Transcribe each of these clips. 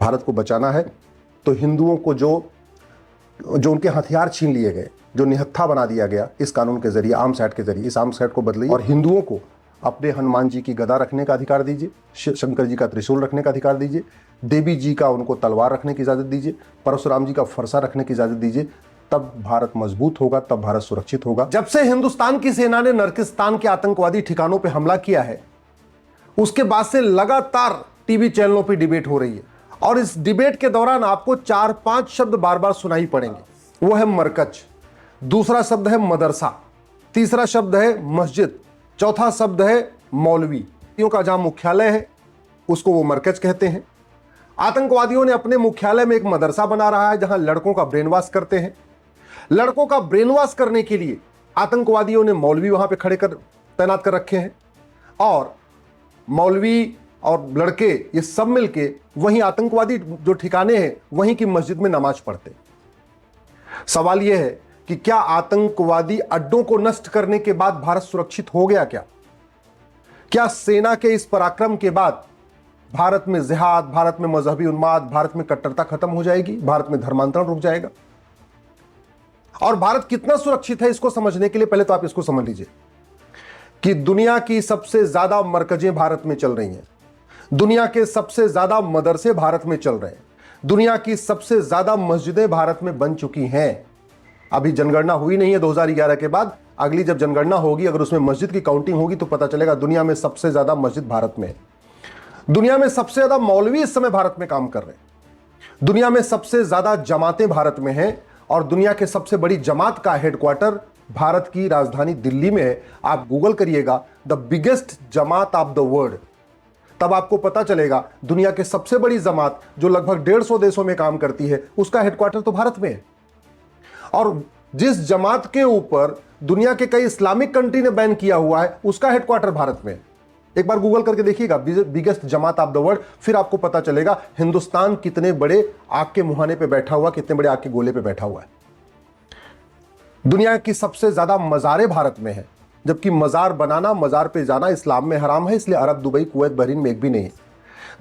भारत को बचाना है तो हिंदुओं को जो उनके हथियार छीन लिए गए, जो निहत्था बना दिया गया इस कानून के जरिए, आर्म्स एक्ट के जरिए, इस आर्म्स एक्ट को बदलिए और हिंदुओं को अपने हनुमान जी की गदा रखने का अधिकार दीजिए, शंकर जी का त्रिशूल रखने का अधिकार दीजिए, देवी जी का उनको तलवार रखने की इजाज़त दीजिए, परशुराम जी का फरसा रखने की इजाज़त दीजिए। तब भारत मजबूत होगा, तब भारत सुरक्षित होगा। जब से हिंदुस्तान की सेना ने नरकिस्तान के आतंकवादी ठिकानों पर हमला किया है, उसके बाद से लगातार टीवी चैनलों पर डिबेट हो रही है और इस डिबेट के दौरान आपको 4-5 शब्द बार बार सुनाई पड़ेंगे। वो है मरकज, दूसरा शब्द है मदरसा, तीसरा शब्द है मस्जिद, चौथा शब्द है मौलवी। का जहां मुख्यालय है उसको वो मरकज कहते हैं। आतंकवादियों ने अपने मुख्यालय में एक मदरसा बना रहा है जहां लड़कों का ब्रेन वॉश करते हैं। लड़कों का ब्रेन वॉश करने के लिए आतंकवादियों ने मौलवी वहां पे खड़े कर तैनात कर रखे हैं और मौलवी और लड़के ये सब मिलके वहीं आतंकवादी जो ठिकाने हैं वहीं की मस्जिद में नमाज पढ़ते। सवाल यह है कि क्या आतंकवादी अड्डों को नष्ट करने के बाद भारत सुरक्षित हो गया? क्या सेना के इस पराक्रम के बाद भारत में जिहाद, भारत में मजहबी उन्माद, भारत में कट्टरता खत्म हो जाएगी? भारत में धर्मांतरण रुक जाएगा? और भारत कितना सुरक्षित है इसको समझने के लिए पहले तो आप इसको समझ लीजिए कि दुनिया की सबसे ज्यादा मरकजें भारत में चल रही हैं, दुनिया के सबसे ज्यादा मदरसे भारत में चल रहे हैं, दुनिया की सबसे ज्यादा मस्जिदें भारत में बन चुकी हैं। अभी जनगणना हुई नहीं है 2011 के बाद, अगली जब जनगणना होगी अगर उसमें मस्जिद की काउंटिंग होगी तो पता चलेगा दुनिया में सबसे ज्यादा मस्जिद भारत में है। दुनिया में सबसे ज्यादा मौलवी इस समय भारत में काम कर रहे हैं। दुनिया में सबसे ज्यादा जमातें भारत में हैं और दुनिया के सबसे बड़ी जमात का हेडक्वार्टर भारत की राजधानी दिल्ली में है। आप गूगल करिएगा the biggest Jamaat of the world, तब आपको पता चलेगा दुनिया के सबसे बड़ी जमात जो लगभग 150 देशों में काम करती है उसका हेडक्वार्टर तो भारत में है। और जिस जमात के ऊपर दुनिया के कई इस्लामिक कंट्री ने बैन किया हुआ है उसका हेडक्वार्टर भारत में है। एक बार गूगल करके देखिएगा biggest Jamaat of the world, फिर आपको पता चलेगा हिंदुस्तान कितने बड़े आग के मुहाने पे बैठा हुआ, कितने बड़े आग के गोले पे बैठा हुआ है। दुनिया की सबसे ज्यादा मज़ारें भारत में है, जबकि मज़ार बनाना, मज़ार पे जाना इस्लाम में हराम है, इसलिए अरब, दुबई, कुवैत, बहरीन में एक भी नहीं है।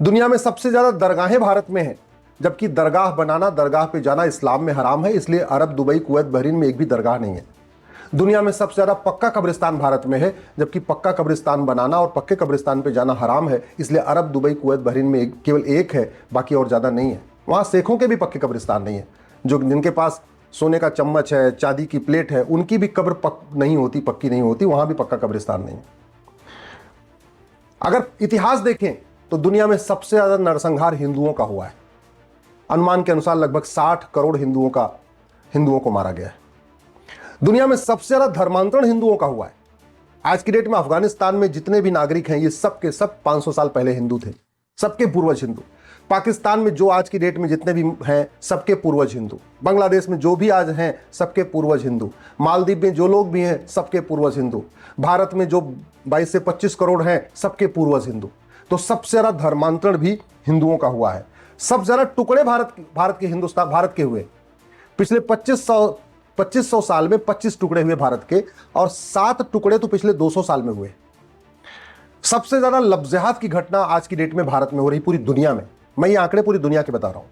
दुनिया में सबसे ज्यादा दरगाहें भारत में है, जबकि दरगाह बनाना, दरगाह पे जाना इस्लाम में हराम है, इसलिए अरब, दुबई, कुवैत, बहरीन में एक भी दरगाह नहीं है। दुनिया में सबसे ज्यादा पक्का कब्रिस्तान भारत में है, जबकि पक्का कब्रिस्तान बनाना और पक्के कब्रिस्तान पे जाना हराम है, इसलिए अरब, दुबई, कुवैत, बहरीन में केवल एक है, बाकी और ज्यादा नहीं है। वहां शेखों के भी पक्के कब्रिस्तान नहीं है, जो जिनके पास सोने का चम्मच है, चांदी की प्लेट है, उनकी भी कब्र नहीं होती, पक्की नहीं होती, वहां भी पक्का कब्रिस्तान नहीं है। अगर इतिहास देखें तो दुनिया में सबसे ज्यादा नरसंहार हिंदुओं का हुआ है। अनुमान के अनुसार लगभग 60 करोड़ हिंदुओं को मारा गया है। दुनिया में सबसे ज्यादा धर्मांतरण हिंदुओं का हुआ है। आज की डेट में अफगानिस्तान में जितने भी नागरिक हैं ये सब के सब 500 साल पहले हिंदू थे, सबके पूर्वज हिंदू। पाकिस्तान में जो आज की डेट में जितने भी हैं सबके पूर्वज हिंदू। बांग्लादेश में जो भी आज हैं सबके पूर्वज हिंदू। मालदीव में जो लोग भी हैं सबके पूर्वज हिंदू। भारत में जो 22 से 25 करोड़ हैं सबके पूर्वज हिंदू। तो सबसे ज्यादा धर्मांतरण भी हिंदुओं का हुआ है। सबसे ज्यादा टुकड़े भारत के हुए। पिछले 2500 साल में 25 टुकड़े हुए भारत के, और 7 टुकड़े तो पिछले 200 साल में हुए। सबसे ज्यादा लफ्ज़िहात की घटना आज की डेट में भारत में हो रही पूरी दुनिया में। मैं ये आंकड़े पूरी दुनिया के बता रहा हूं।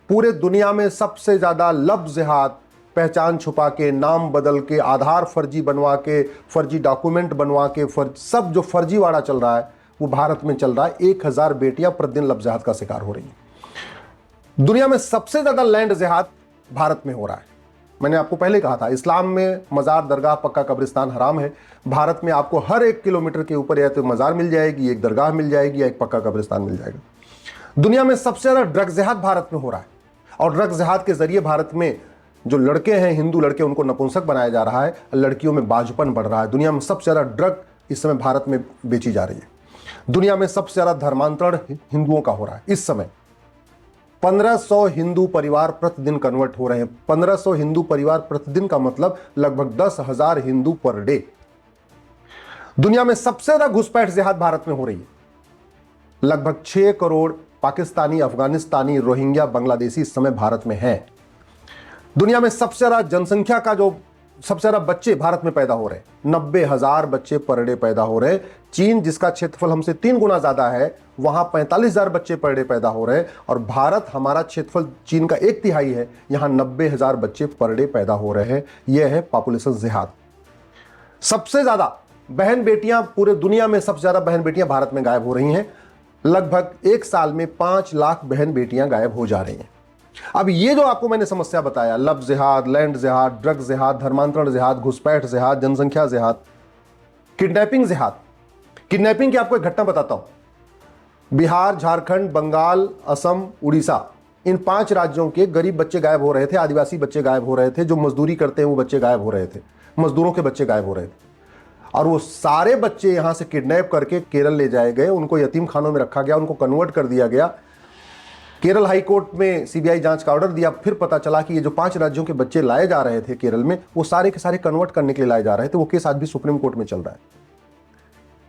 पूरे दुनिया में सबसे ज्यादा लफ्ज़िहात, पहचान छुपा के, नाम बदल के, आधार फर्जी बनवा के, फर्जी डॉक्यूमेंट बनवा के, सब जो फर्जीवाड़ा चल रहा है वो भारत में चल रहा है। 1000 बेटियां प्रतिदिन लफ्ज़िहात का शिकार हो रही हैं। दुनिया में सबसे ज्यादा लैंड जिहाद भारत में हो रहा है। मैंने आपको पहले कहा था इस्लाम में मज़ार, दरगाह, पक्का कब्रिस्तान हराम है। भारत में आपको हर 1 किलोमीटर के ऊपर या तो मज़ार मिल जाएगी, एक दरगाह मिल जाएगी, या एक पक्का कब्रिस्तान मिल जाएगा। दुनिया में सबसे ज्यादा ड्रग जिहाद भारत में हो रहा है, और ड्रग जिहाद के जरिए भारत में जो लड़के हैं, हिंदू लड़के, उनको नपुंसक बनाया जा रहा है, लड़कियों में बाजुपन बढ़ रहा है। दुनिया में सबसे ज्यादा ड्रग इस समय भारत में बेची जा रही है। दुनिया में सबसे ज्यादा धर्मांतरण हिंदुओं का हो रहा है। इस समय 1500 हिंदू परिवार प्रतिदिन कन्वर्ट हो रहे हैं। 1500 हिंदू परिवार प्रतिदिन का मतलब लगभग 10,000 हिंदू पर डे। दुनिया में सबसे ज्यादा घुसपैठ जिहाद भारत में हो रही है। लगभग 6 करोड़ पाकिस्तानी, अफगानिस्तानी, रोहिंग्या, बांग्लादेशी इस समय भारत में हैं। दुनिया में सबसे ज्यादा जनसंख्या का जो सबसे ज्यादा बच्चे भारत में पैदा हो रहे हैं, 90,000 बच्चे पर डे पैदा हो रहे हैं। चीन जिसका क्षेत्रफल हमसे 3 गुना ज्यादा है, वहां 45,000 बच्चे पर डे पैदा हो रहे हैं, और भारत, हमारा क्षेत्रफल चीन का 1/3 है, यहां 90,000 बच्चे पर डे पैदा हो रहे हैं। यह है पॉपुलेशन जिहाद। सबसे ज्यादा बहन बेटियां, पूरे दुनिया में सबसे ज्यादा बहन बेटियां भारत में गायब हो रही हैं। लगभग एक साल में 5 लाख बहन बेटियां गायब हो जा रही हैं। अब ये जो आपको मैंने समस्या बताया, लव जिहाद, लैंड जिहाद, ड्रग जिहाद, धर्मांतरण जिहाद, घुसपैठ जिहाद, जनसंख्या जिहाद, किडनैपिंग जिहाद। किडनैपिंग की आपको एक घटना बताता हूं। बिहार, झारखंड, बंगाल, असम, उड़ीसा, इन 5 राज्यों के गरीब बच्चे गायब हो रहे थे, आदिवासी बच्चे गायब हो रहे थे, जो मजदूरी करते हैं वो बच्चे गायब हो रहे थे, मजदूरों के बच्चे गायब हो रहे थे। और वो सारे बच्चे यहां से किडनैप करके केरल ले जाए गए, उनको यतीम खानों में रखा गया, उनको कन्वर्ट कर दिया गया। केरल हाई कोर्ट में सीबीआई जांच का ऑर्डर दिया। फिर पता चला कि ये जो 5 राज्यों के बच्चे लाए जा रहे थे केरल में, वो सारे के सारे कन्वर्ट करने के लिए लाए जा रहे थे। वो केस आज भी सुप्रीम कोर्ट में चल रहा है।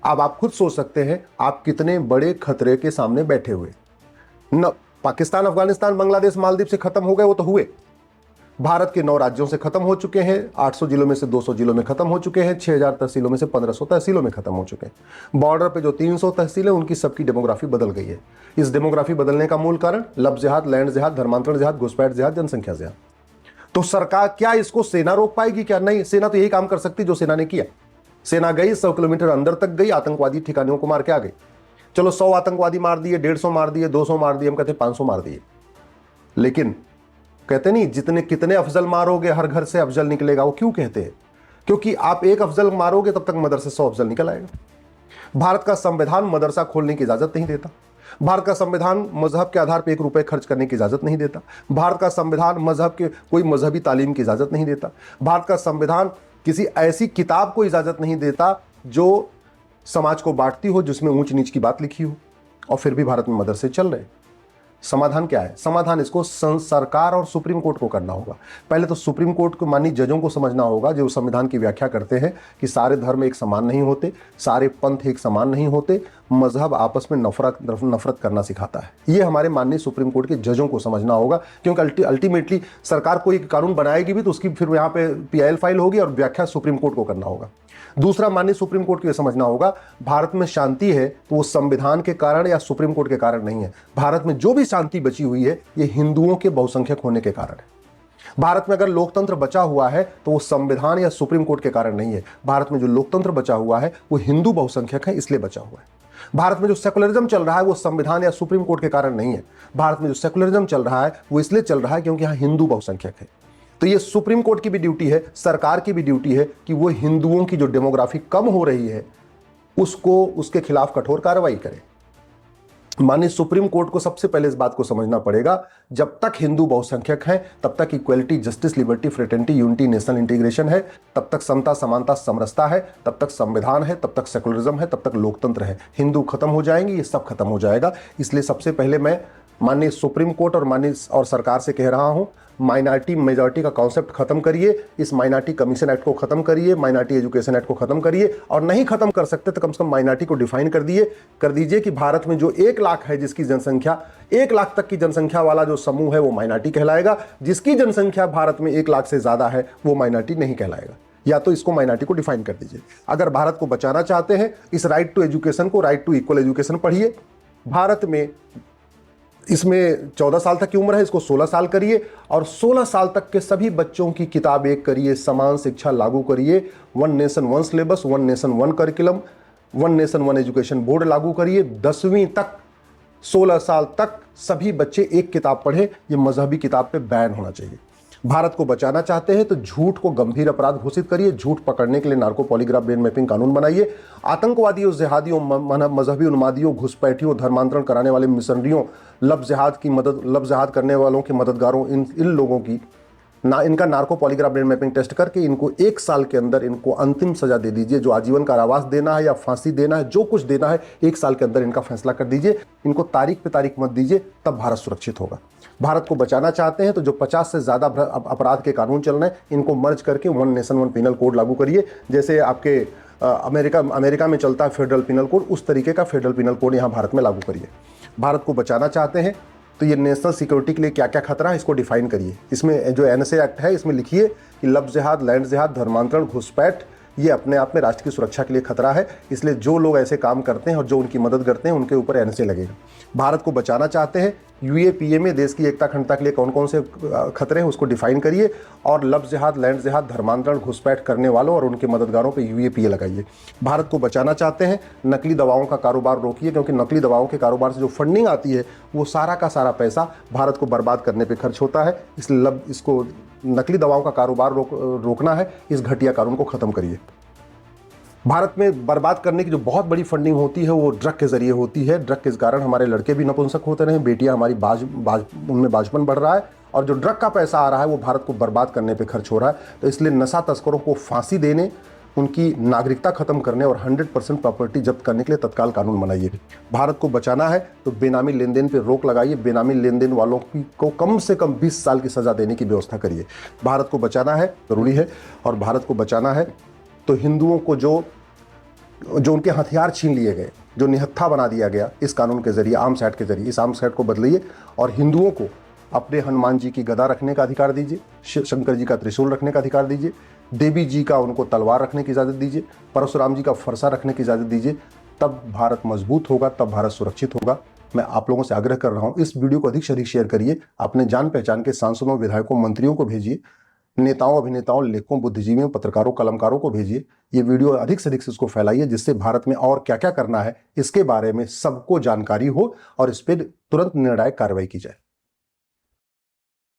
अब आप खुद सोच सकते हैं आप कितने बड़े खतरे के सामने बैठे हुए। न पाकिस्तान, अफगानिस्तान, बांग्लादेश, मालदीव से खत्म हो गए, वो तो हुए। भारत के 9 राज्यों से खत्म हो चुके हैं, 800 जिलों में से 200 जिलों में खत्म हो चुके हैं, 6000 तहसीलों में से 1500 तहसीलों में खत्म हो चुके हैं। बॉर्डर पे जो 300 तहसील है, उनकी सबकी डेमोग्राफी बदल गई है। इस डेमोग्राफी बदलने का मूल कारण लव जिहाद, लैंड जिहाद, धर्मांतरण जिहाद, घुसपैठ जिहाद, जनसंख्या जिहाद। तो सरकार, क्या इसको सेना रोक पाएगी? क्या नहीं, सेना तो यही काम कर सकती जो सेना ने किया। सेना गई, 100 किलोमीटर अंदर तक गई, आतंकवादी ठिकानों को मार के आ गई। चलो 100 आतंकवादी मार दिए, 150 मार दिए, 200 मार दिए, हम कहते 500 मार दिए। लेकिन कहते नहीं, जितने कितने अफजल मारोगे हर घर से अफजल निकलेगा। वो क्यों कहते हैं? क्योंकि आप एक अफजल मारोगे तब तक मदरसे 100 अफजल निकल आएगा। भारत का संविधान मदरसा खोलने की इजाजत नहीं देता। भारत का संविधान मजहब के आधार पर 1 रुपए खर्च करने की इजाजत नहीं देता। भारत का संविधान मजहब के कोई मजहबी तालीम की इजाजत नहीं देता। भारत का संविधान किसी ऐसी किताब को इजाजत नहीं देता जो समाज को बांटती हो, जिसमें ऊंच नीच की बात लिखी हो। और फिर भी भारत में मदरसे चल रहे। समाधान क्या है? समाधान इसको सरकार और सुप्रीम कोर्ट को करना होगा। पहले तो सुप्रीम कोर्ट को, मानी जजों को समझना होगा, जो संविधान की व्याख्या करते हैं कि सारे धर्म एक समान नहीं होते, सारे पंथ एक समान नहीं होते, मजहब आपस में नफरत करना सिखाता है। ये हमारे माननीय सुप्रीम कोर्ट के जजों को समझना होगा, क्योंकि अल्टीमेटली सरकार कोई कानून बनाएगी भी तो उसकी फिर यहाँ पे PIL फाइल होगी और व्याख्या सुप्रीम कोर्ट को करना होगा। दूसरा, माननीय सुप्रीम कोर्ट को यह समझना होगा, भारत में शांति है तो वो संविधान के कारण या सुप्रीम कोर्ट के कारण नहीं है। भारत में जो भी शांति बची हुई है, ये हिंदुओं के बहुसंख्यक होने के कारण है। भारत में अगर लोकतंत्र बचा हुआ है तो वो संविधान या सुप्रीम कोर्ट के कारण नहीं है। भारत में जो लोकतंत्र बचा हुआ है वो हिंदू बहुसंख्यक है, इसलिए बचा हुआ है। भारत में जो सेकुलरिज्म चल रहा है वो संविधान या सुप्रीम कोर्ट के कारण नहीं है। भारत में जो सेकुलरिज्म चल रहा है वो इसलिए चल रहा है क्योंकि यहाँ हिंदू बहुसंख्यक है। तो ये सुप्रीम कोर्ट की भी ड्यूटी है, सरकार की भी ड्यूटी है कि वो हिंदुओं की जो डेमोग्राफी कम हो रही है उसको, उसके खिलाफ कठोर कार्रवाई करे। माननीय सुप्रीम कोर्ट को सबसे पहले इस बात को समझना पड़ेगा, जब तक हिंदू बहुसंख्यक हैं तब तक equality, justice, liberty, fraternity, unity, national integration है, तब तक समता, समानता, समरसता है, तब तक संविधान है, तब तक सेकुलरिज्म है, तब तक लोकतंत्र है। हिंदू खत्म हो जाएंगे, ये सब खत्म हो जाएगा। इसलिए सबसे पहले मैं माननीय सुप्रीम कोर्ट और माननीय और सरकार से कह रहा हूं, माइनॉरिटी मेजॉरिटी का कॉन्सेप्ट खत्म करिए, इस माइनॉरिटी कमीशन एक्ट को खत्म करिए, माइनॉरिटी एजुकेशन एक्ट को खत्म करिए, और नहीं खत्म कर सकते तो कम से कम माइनॉरिटी को डिफाइन कर दीजिए कि भारत में जो 1 लाख है, जिसकी जनसंख्या 1 लाख तक की जनसंख्या वाला जो समूह है वो माइनॉरिटी कहलाएगा। जिसकी जनसंख्या भारत में 1 लाख से ज्यादा है वो माइनॉरिटी नहीं कहलाएगा। या तो इसको माइनॉरिटी को डिफाइन कर दीजिए। अगर भारत को बचाना चाहते हैं, इस राइट टू एजुकेशन को राइट टू इक्वल एजुकेशन पढ़िए। भारत में इसमें 14 साल तक की उम्र है, इसको 16 साल करिए, और 16 साल तक के सभी बच्चों की किताब एक करिए, समान शिक्षा लागू करिए, 1 nation 1 syllabus, 1 nation 1 curriculum, 1 nation 1 education board लागू करिए। 10वीं तक 16 साल तक सभी बच्चे एक किताब पढ़े। ये मजहबी किताब पे बैन होना चाहिए। भारत को बचाना चाहते हैं तो झूठ को गंभीर अपराध घोषित करिए। झूठ पकड़ने के लिए नार्को पॉलीग्राफ ब्रेन मैपिंग कानून बनाइए। आतंकवादियों, जिहादियों, मजहबी उन्मादियों, घुसपैठियों, धर्मांतरण कराने वाले मिशनरियों, लव जिहाद करने वालों के मददगारों, इन लोगों की इनका narco polygraph brain mapping test करके इनको 1 साल के अंदर इनको अंतिम सजा दे दीजिए। जो आजीवन कारावास देना है या फांसी देना है, जो कुछ देना है, 1 साल के अंदर इनका फैसला कर दीजिए। इनको तारीख पे तारीख मत दीजिए, तब भारत सुरक्षित होगा। भारत को बचाना चाहते हैं तो जो 50 से ज़्यादा अपराध के कानून चल रहे हैं, इनको मर्ज करके 1 नेशन 1 पिनल कोड लागू करिए। जैसे आपके अमेरिका में चलता है फेडरल पिनल कोड, उस तरीके का फेडरल पिनल कोड यहाँ भारत में लागू करिए। भारत को बचाना चाहते हैं तो ये नेशनल सिक्योरिटी के लिए क्या क्या खतरा है इसको डिफाइन करिए। इसमें जो एनएसए एक्ट है इसमें लिखिए कि लफ्ज़ जिहाद, लैंड जिहाद, धर्मांतरण, घुसपैठ ये अपने आप में राष्ट्र की सुरक्षा के लिए खतरा है। इसलिए जो लोग ऐसे काम करते हैं और जो उनकी मदद करते हैं उनके ऊपर एनएसए लगेगा। भारत को बचाना चाहते हैं, यूएपीए में देश की एकता अखंडता के लिए कौन कौन से खतरे हैं उसको डिफाइन करिए और लफ्ज़ जिहाद, लैंड जिहाद, धर्मांतरण, घुसपैठ करने वालों और उनके मददगारों पर यूएपीए लगाइए। भारत को बचाना चाहते हैं, नकली दवाओं का कारोबार रोकिए, क्योंकि नकली दवाओं के कारोबार से जो फंडिंग आती है वो सारा का सारा पैसा भारत को बर्बाद करने पर खर्च होता है। इसलिए इसको नकली दवाओं का कारोबार रोकना है। इस घटिया कानून को ख़त्म करिए। भारत में बर्बाद करने की जो बहुत बड़ी फंडिंग होती है वो ड्रग के जरिए होती है। ड्रग के कारण हमारे लड़के भी नपुंसक होते रहे, बेटियां हमारी उनमें बाजपन बढ़ रहा है और जो ड्रग का पैसा आ रहा है वो भारत को बर्बाद करने पे खर्च हो रहा है। तो इसलिए नशा तस्करों को फांसी देने, उनकी नागरिकता खत्म करने और 100% प्रॉपर्टी जब्त करने के लिए तत्काल कानून बनाइए। भारत को बचाना है तो बेनामी लेन देन पर रोक लगाइए। बेनामी लेन देन वालों को कम से कम 20 साल की सजा देने की व्यवस्था करिए। भारत को बचाना है, जरूरी है। और भारत को बचाना है तो हिंदुओं को जो उनके हथियार छीन लिए गए, जो निहत्था बना दिया गया इस कानून के जरिए, आर्म्स एक्ट के जरिए, इस आर्म्स एक्ट को बदलिए और हिंदुओं को अपने हनुमान जी की गदा रखने का अधिकार दीजिए, शंकर जी का त्रिशूल रखने का अधिकार दीजिए, देवी जी का उनको तलवार रखने की इजाज़त दीजिए, परशुराम जी का फरसा रखने की इजाज़त दीजिए। तब भारत मजबूत होगा, तब भारत सुरक्षित होगा। मैं आप लोगों से आग्रह कर रहा हूँ, इस वीडियो को अधिक से अधिक शेयर करिए, अपने जान पहचान के सांसदों, विधायकों, मंत्रियों को भेजिए, नेताओं, अभिनेताओं, लेखकों, बुद्धिजीवियों, पत्रकारों, कलमकारों को भेजिए। ये वीडियो अधिक से अधिक से इसको फैलाइए, जिससे भारत में और क्या क्या करना है इसके बारे में सबको जानकारी हो और इस पर तुरंत निर्णायक कार्रवाई की जाए।